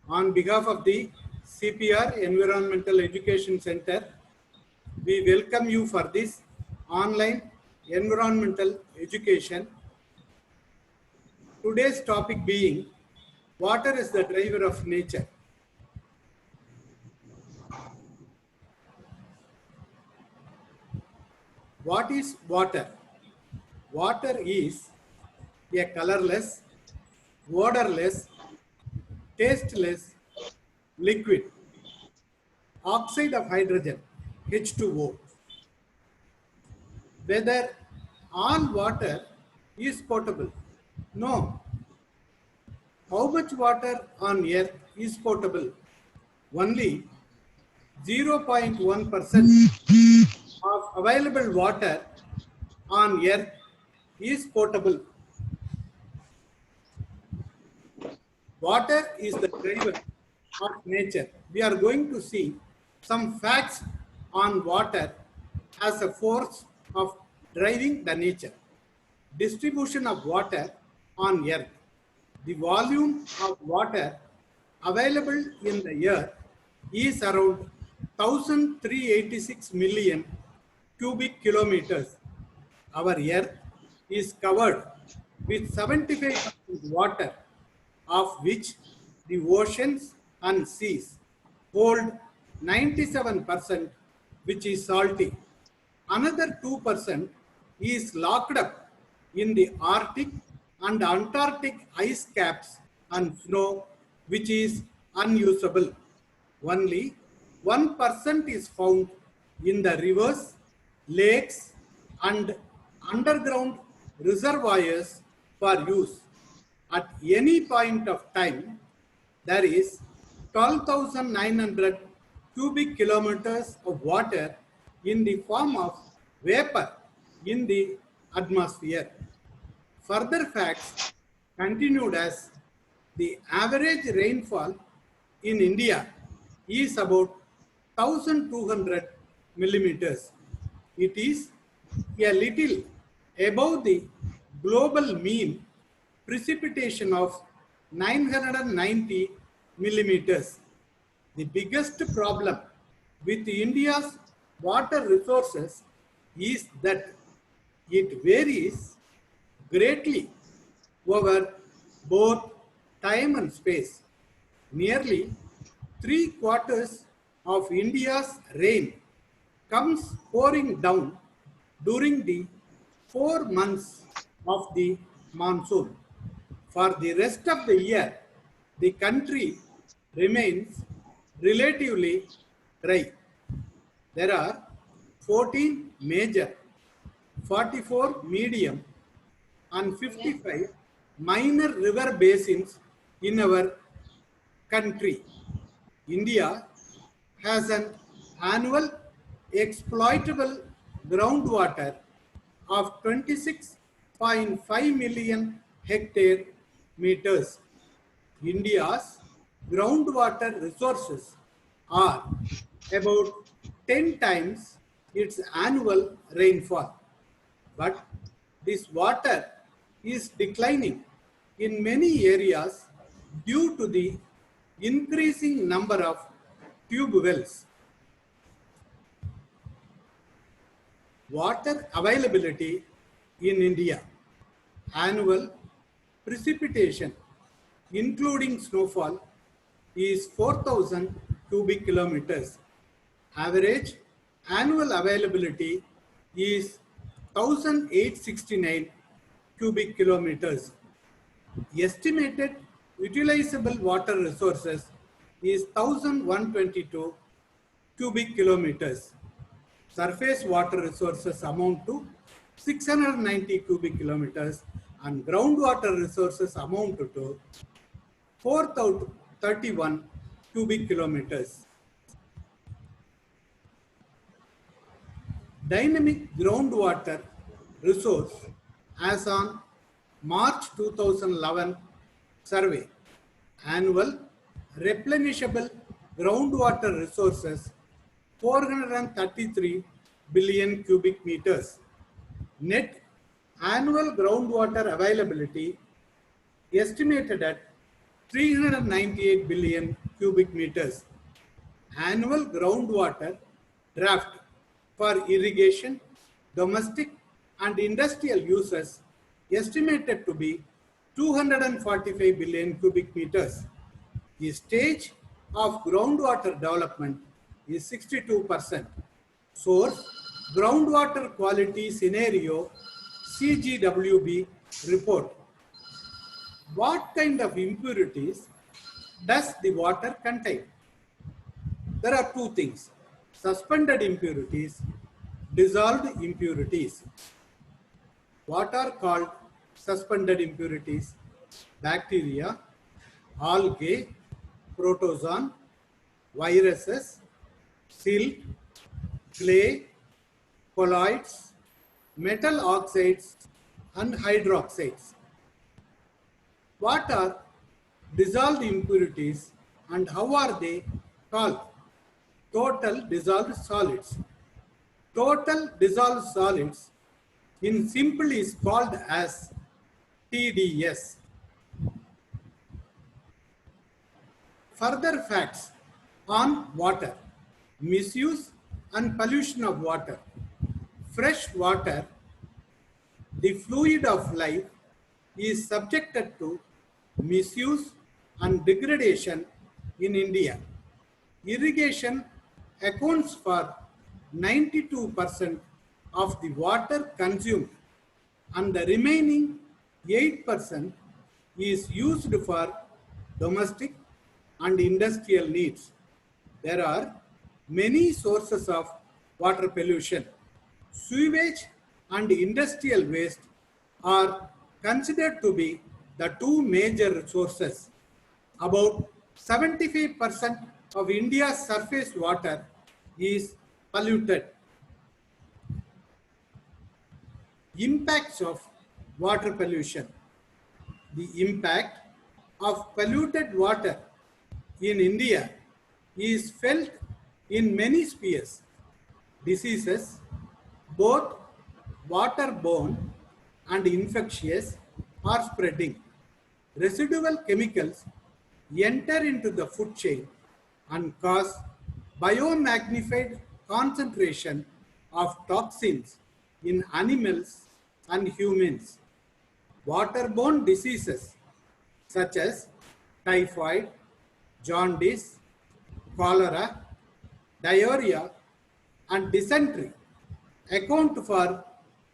On behalf of the CPR Environmental Education Center, we welcome you for this online environmental education. Today's topic being water is the driver of nature. What is water? Water is a colorless, odorless, tasteless liquid, oxide of hydrogen, H2O. Whether all water is potable? No. How much water on earth is potable? Only 0.1% of available water on earth is potable. Water is the driver of nature. We are going to see some facts on water as a force of driving the nature. Distribution of water on earth. The volume of water available in the earth is around 1386 million cubic kilometers. Our earth is covered with 75% water, of which the oceans and seas hold 97%, which is salty. Another 2% is locked up in the Arctic and Antarctic ice caps and snow, which is unusable. Only 1% is found in the rivers, lakes, and underground reservoirs for use. At any point of time, there is 12,900 cubic kilometers of water in the form of vapor in the atmosphere. Further facts continued as the average rainfall in India is about 1200 millimeters. It is a little above the global mean precipitation of 990 millimeters. The biggest problem with India's water resources is that it varies greatly over both time and space. Nearly 3/4 of India's rain comes pouring down during the 4 months of the monsoon. For the rest of the year, the country remains relatively dry. There are 14 major, 44 medium, and 55 minor river basins in our country. India has an annual exploitable groundwater of 26.5 million hectare meters. India's groundwater resources are about 10 times its annual rainfall. But this water is declining in many areas due to the increasing number of tube wells. Water availability in India. Annual precipitation, including snowfall, is 4,000 cubic kilometers. Average annual availability is 1,869 cubic kilometers. Estimated utilizable water resources is 1,122 cubic kilometers. Surface water resources amount to 690 cubic kilometers and groundwater resources amount to 4,031 cubic kilometers. Dynamic groundwater resource as on March 2011 survey. Annual replenishable groundwater resources 433 billion cubic meters. Net annual groundwater availability estimated at 398 billion cubic meters. Annual groundwater draft for irrigation, domestic and industrial uses estimated to be 245 billion cubic meters. The stage of groundwater development is 62%. Source: Groundwater Quality Scenario CGWB report. What kind of impurities does the water contain? There are two things: suspended impurities, dissolved impurities. What are called suspended impurities? Bacteria, algae, protozoan, viruses, silt, clay, colloids, metal oxides, and hydroxides. What are dissolved impurities and how are they called? Total dissolved solids. Total dissolved solids in simple is called as TDS. Further facts on water: misuse and pollution of water. Fresh water, the fluid of life, is subjected to misuse and degradation in India. Irrigation accounts for 92% of the water consumed and the remaining 8% is used for domestic and industrial needs. There are many sources of water pollution. Sewage and industrial waste are considered to be the two major sources. About 75% of India's surface water is polluted. Impacts of water pollution. The impact of polluted water in India is felt in many spheres. Diseases, both waterborne and infectious, are spreading. Residual chemicals enter into the food chain and cause biomagnified concentration of toxins in animals and humans. Waterborne diseases such as typhoid, jaundice, cholera, diarrhea, and dysentery account for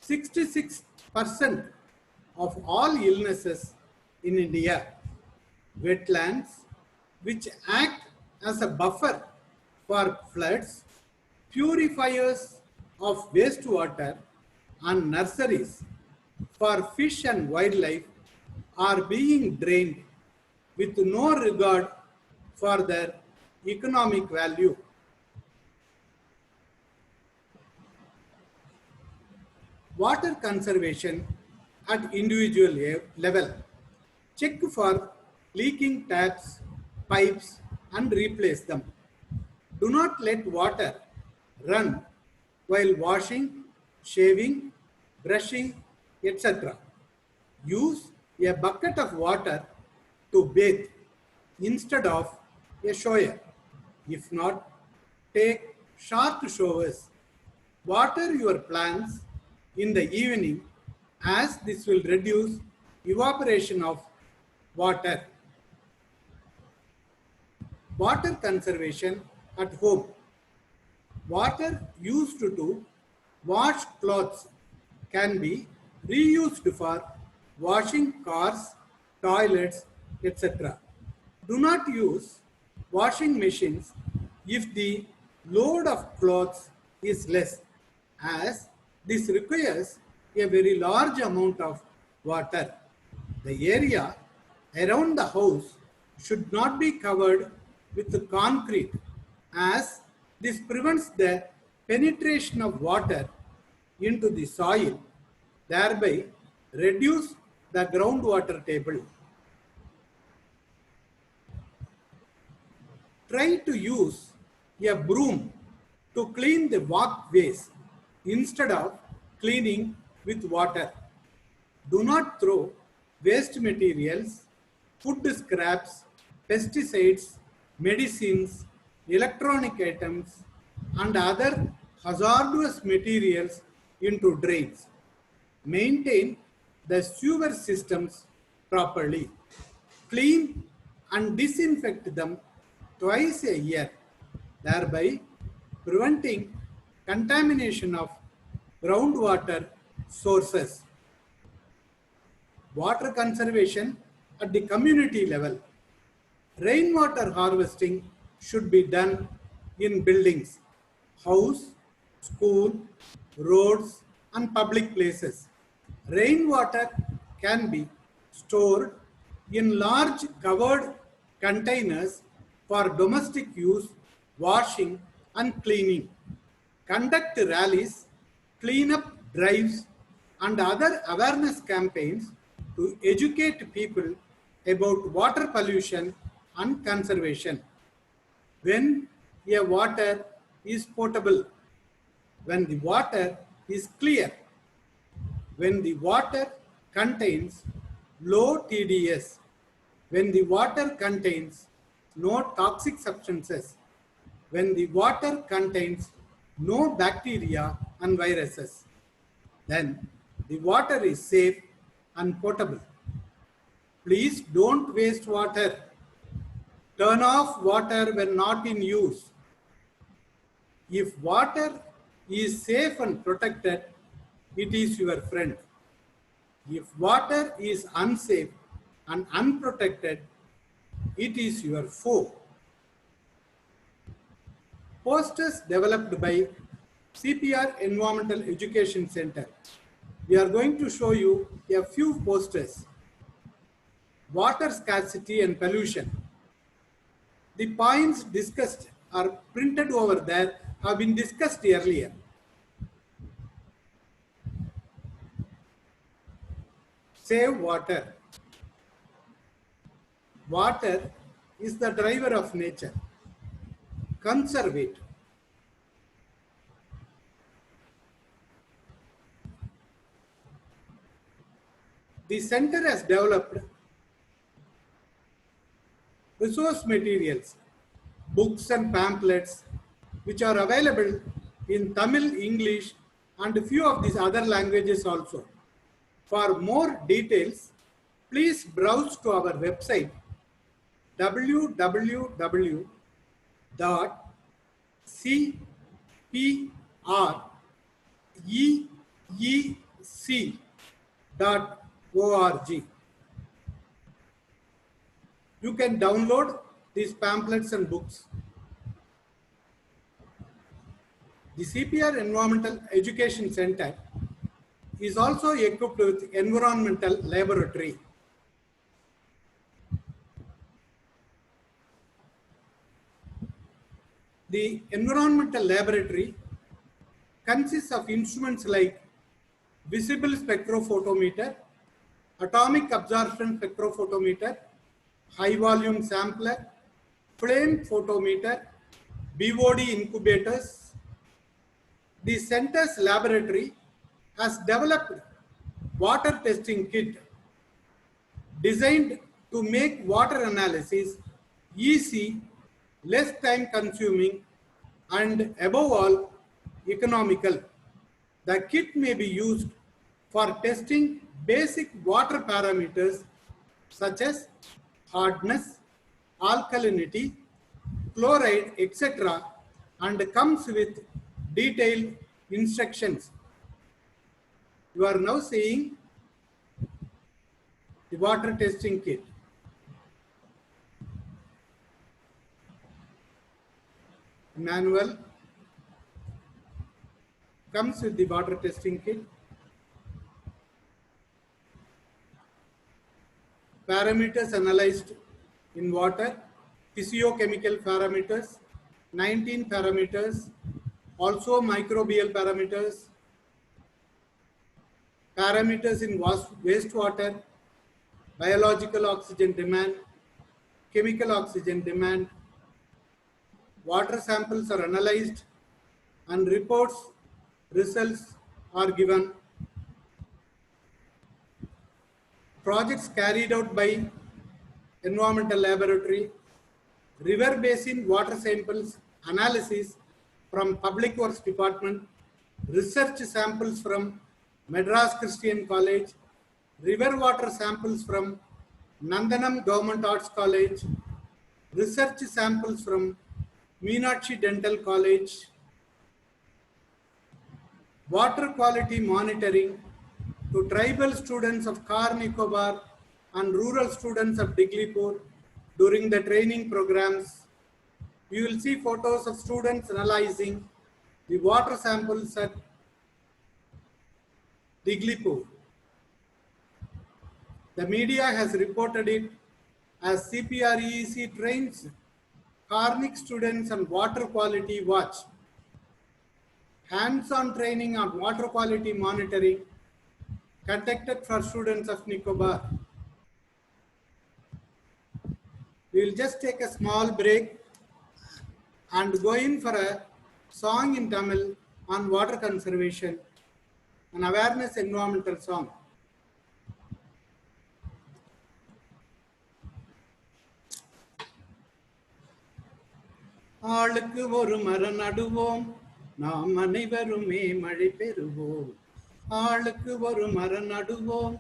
66% of all illnesses in India. Wetlands, which act as a buffer for floods, purifiers of wastewater, and nurseries for fish and wildlife, are being drained with no regard for their economic value. Water conservation at individual level. Check for leaking taps, pipes, and replace them. Do not let water run while washing, shaving, brushing, etc. Use a bucket of water to bathe instead of a shower. If not, take short showers. Water your plants in the evening, as this will reduce evaporation of water. Water conservation at home. Water used to wash clothes can be reused for washing cars, toilets, etc. Do not use washing machines if the load of clothes is less, as this requires a very large amount of water. The area around the house should not be covered with concrete, as this prevents the penetration of water into the soil, thereby reduce the groundwater table. Try to use a broom to clean the walkways instead of cleaning with water. Do not throw waste materials, food scraps, pesticides, medicines, electronic items, and other hazardous materials into drains. Maintain the sewer systems properly. Clean and disinfect them twice a year, thereby preventing contamination of groundwater sources. Water conservation at the community level. Rainwater harvesting should be done in buildings, house, school, roads, and public places. Rainwater can be stored in large covered containers for domestic use, washing, and cleaning. Conduct rallies, cleanup drives, and other awareness campaigns to educate people about water pollution and conservation. When a water is potable, when the water is clear, when the water contains low TDS, when the water contains no toxic substances, when the water contains no bacteria and viruses, then the water is safe and potable. Please don't waste water. Turn off water when not in use. If water is safe and protected, it is your friend. If water is unsafe and unprotected, it is your foe. Posters developed by CPR Environmental Education Center. We are going to show you a few posters. Water scarcity and pollution. The points discussed are printed over there, have been discussed earlier. Save water. Water is the driver of nature. Conserve it. The center has developed resource materials, books and pamphlets, which are available in Tamil, English, and a few of these other languages also. For more details, please browse to our website www.cpreec.org. You can download these pamphlets and books. The CPR Environmental Education Center is also equipped with environmental laboratory. The environmental laboratory consists of instruments like visible spectrophotometer, atomic absorption spectrophotometer, high volume sampler, flame photometer, BOD incubators. The center's laboratory has developed water testing kit designed to make water analysis easy, less time consuming, and above all, economical. The kit may be used for testing basic water parameters such as hardness, alkalinity, chloride, etc., and comes with detailed instructions. You are now seeing the water testing kit. Manual comes with the water testing kit. Parameters analyzed in water, physiochemical parameters, 19 parameters, also microbial parameters, parameters in wastewater, biological oxygen demand, chemical oxygen demand. Water samples are analyzed and results are given. Projects carried out by Environmental Laboratory, River Basin Water Samples Analysis from Public Works Department, research samples from Madras Christian College, river water samples from Nandanam Government Arts College, research samples from Meenakshi Dental College, water quality monitoring to tribal students of Car Nicobar and rural students of Diglipur during the training programs. You will see photos of students analyzing the water samples at Diglipur. The media has reported it as CPREEC trains Karnik students on water quality watch. Hands-on training on water quality monitoring conducted for students of Nicobar. We will just take a small break and go in for a song in Tamil on water conservation, an awareness environmental song. ஆளுக்கு ஒரு மரம் நடுவோம், நாம் அனைவருமே மழை பெறுவோம். ஆளுக்கு ஒரு மரம் நடுவோம்,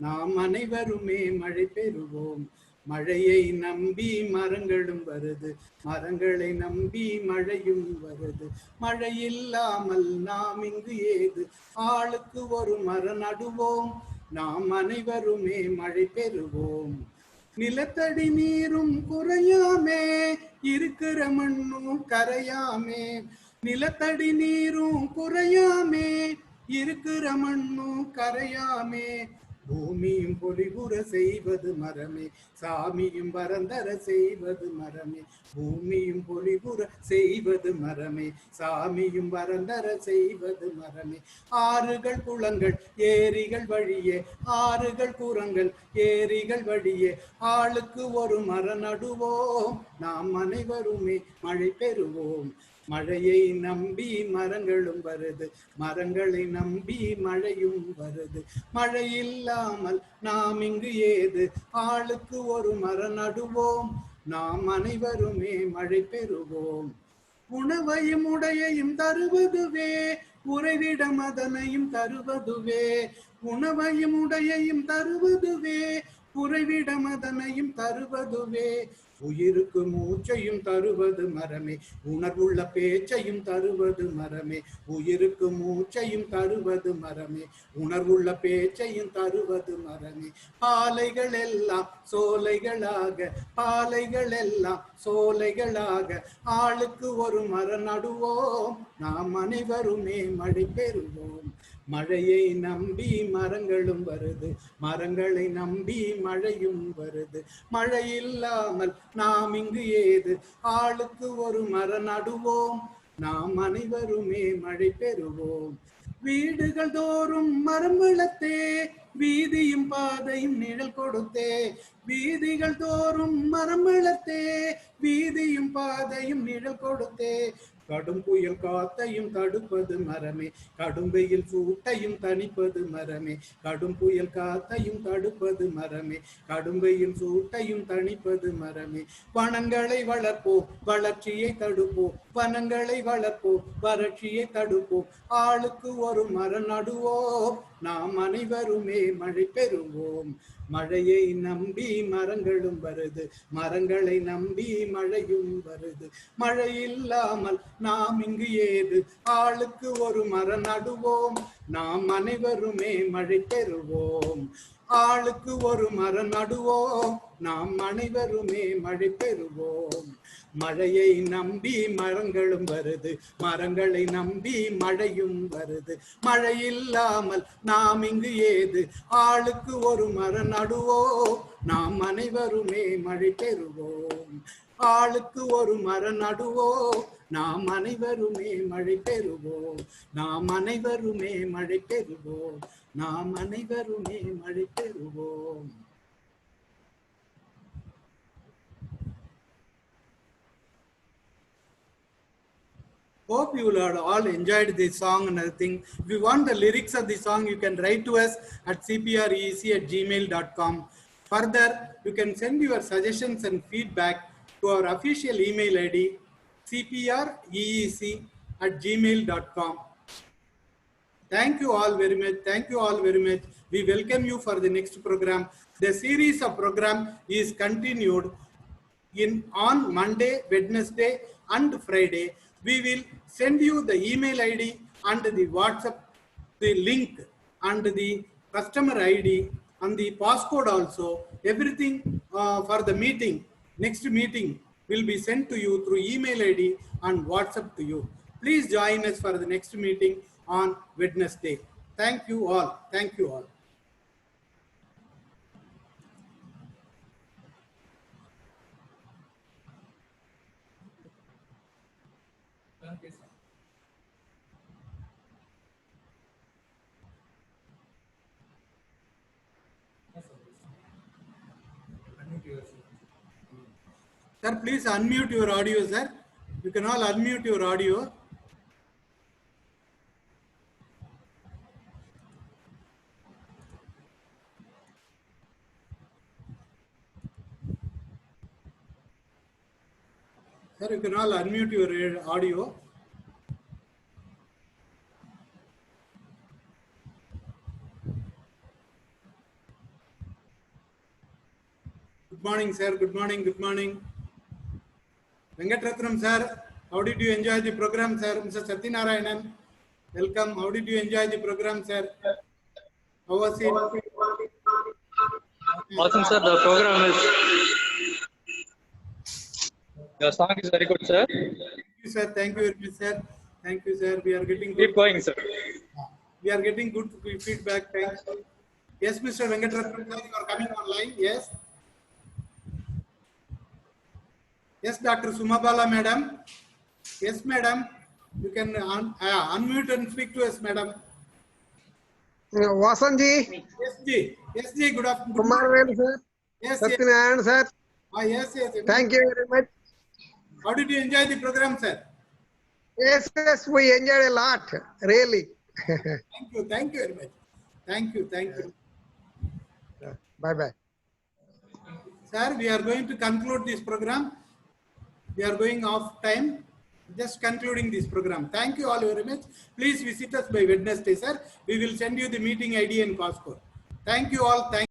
நாம் அனைவருமே மழை பெறுவோம். மழையை நம்பி மரங்களும் வருது, மரங்களை நம்பி மழையும் வருது. மழை இல்லாமல் நாம் இங்கு ஏது? ஆளுக்கு ஒரு மரம் நடுவோம், நாம் அனைவருமே மழை பெறுவோம். நிலத்தடி நீரும் குறையாமே, இருக்கிற மண்ணும் கரையாமே. நிலத்தடி நீரும் குறையாமே, இருக்கிற மண்ணும் கரையாமே. பூமியும் பொலிவுற செய்வது மரமே, சாமியும் வரந்தர செய்வது மரமே. பூமியும் பொலிவுற செய்வது மரமே, சாமியும் வரந்தர செய்வது மரமே. ஆறுகள் குளங்கள் ஏரிகள் வழியே, ஆறுகள் குரங்கள் ஏரிகள் வழியே, ஆளுக்கு ஒரு மரம் நடுவோம், நாம் அனைவருமே மழை பெறுவோம். மழையை நம்பி மரங்களும் வருது, மரங்களை நம்பி மழையும் வருது. மழை இல்லாமல் நாம் இங்கு ஏது? ஆளுக்கு ஒரு மரம் நடுவோம், நாம் அனைவருமே மழை பெறுவோம். உணவையும் உடையையும் தருவதுவே, உறைவிடம் அதனையும் தருவதுவே. உணவையும் உடையையும் தருவதுவே, உறைவிடம் அதனையும் தருவதுவே. உயிருக்கு மூச்சையும் தருவது மரமே, உணர்வுள்ள பேச்சையும் தருவது மரமே. உயிருக்கு மூச்சையும் தருவது மரமே, உணர்வுள்ள பேச்சையும் தருவது மரமே. பாலைகள் எல்லாம் சோலைகளாக, பாலைகள் எல்லாம் சோலைகளாக, ஆளுக்கு ஒரு மரம் நடுவோம், நாம் அனைவருமே மழை பெறுவோம். மழையை நம்பி மரங்களும் வருது, மரங்களை நம்பி மழையும் வருது. மழை இல்லாமல் நாம் இங்கு ஏது? ஆளுக்கு ஒரு மரம் நடுவோம், நாம் அனைவருமே மழை பெறுவோம். வீடுகள் தோறும் மரம் வளர்த்தே, வீதியும் பாதையும் நிழல் கொடுத்தே. வீதிகள் தோறும் மரம் வளர்த்தே, வீதியும் பாதையும் நிழல் கொடுத்தே. கடும் புயல் காத்தையும் தடுப்பது மரமே, கடும் வெயில் சூட்டையும் தணிப்பது மரமே. கடும் புயல் காத்தையும் தடுப்பது மரமே, கடும் வெயில் சூட்டையும் தணிப்பது மரமே. வனங்களை வளர்ப்போம், வளர்ச்சியை தடுப்போம். வனங்களை வளர்ப்போம், வறட்சியை தடுப்போம். ஆளுக்கு ஒரு மரம் நடுவோம், நாம் அனைவருமே மழை பெறுவோம். மழையை நம்பி மரங்களும் வருது, மரங்களை நம்பி மழையும் வருது. மழை இல்லாமல் நாம் இங்கு ஏது? ஆளுக்கு ஒரு மரம் நடுவோம், நாம் அனைவருமே மழை பெறுவோம். ஆளுக்கு ஒரு மரம் நடுவோம், நாம் அனைவருமே மழை பெறுவோம். மழையை நம்பி மரங்களும் வருது, மரங்களை நம்பி மழையும் வருது. மழை இல்லாமல் நாம் இங்கு ஏது? ஆளுக்கு ஒரு மரம் நடுவோம், நாம் அனைவருமே மழை பெறுவோம். ஆளுக்கு ஒரு மரம் நடுவோம், நாம் அனைவருமே மழை பெறுவோம். நாம் அனைவருமே மழை பெறுவோம். நாம் அனைவருமே மழை பெறுவோம். Hope you will all enjoyed this song and everything. If you want the lyrics of the song, you can write to us at cprec@gmail.com. Further, you can send your suggestions and feedback to our official email ID cpreec@gmail.com. Thank you all very much. Thank you all very much. We welcome you for the next program. The series of program is continued on Monday, Wednesday, and Friday. We will send you the email ID and the WhatsApp, the link and the customer ID and the passcode also. Everything for the meeting, next meeting will be sent to you through email ID and WhatsApp to you. Please join us for the next meeting on Wednesday. Thank you all. Thank you all. Sir, please unmute your audio, sir. You can all unmute your audio. Sir, you can all unmute your audio. Good morning, sir. Good morning. Good morning. Venkatratnam, sir. How did you enjoy the program, sir? Mr. Satyanarayanan, welcome. How did you enjoy the program, sir? How was it? Awesome, sir. The program is. Your song is very good, sir. Thank you, sir. Thank you very much, sir. Thank you, sir. We are getting good. Keep going, sir. We are getting good feedback. Thanks. Yes, Mr. Venkatratnam, sir, you are coming online. Yes. Yes, Dr. Sumabala, madam. Yes, madam. You can unmute and speak to us, madam. Vasanji. Yes, Ji. Yes, Ji. Good afternoon. Kumarvel, sir. Yes, yes. Satyanarayan, sir. Yes, yes. Thank you very much. How did you enjoy the program, sir? Yes, we enjoyed a lot, really. Thank you. Thank you very much. Thank you. Thank you. Bye-bye. Sir, we are going to conclude this program. We are going off time. Just concluding this program. Thank you all very much. Please visit us by Wednesday, sir. We will send you the meeting ID and passcode. Thank you all. Thank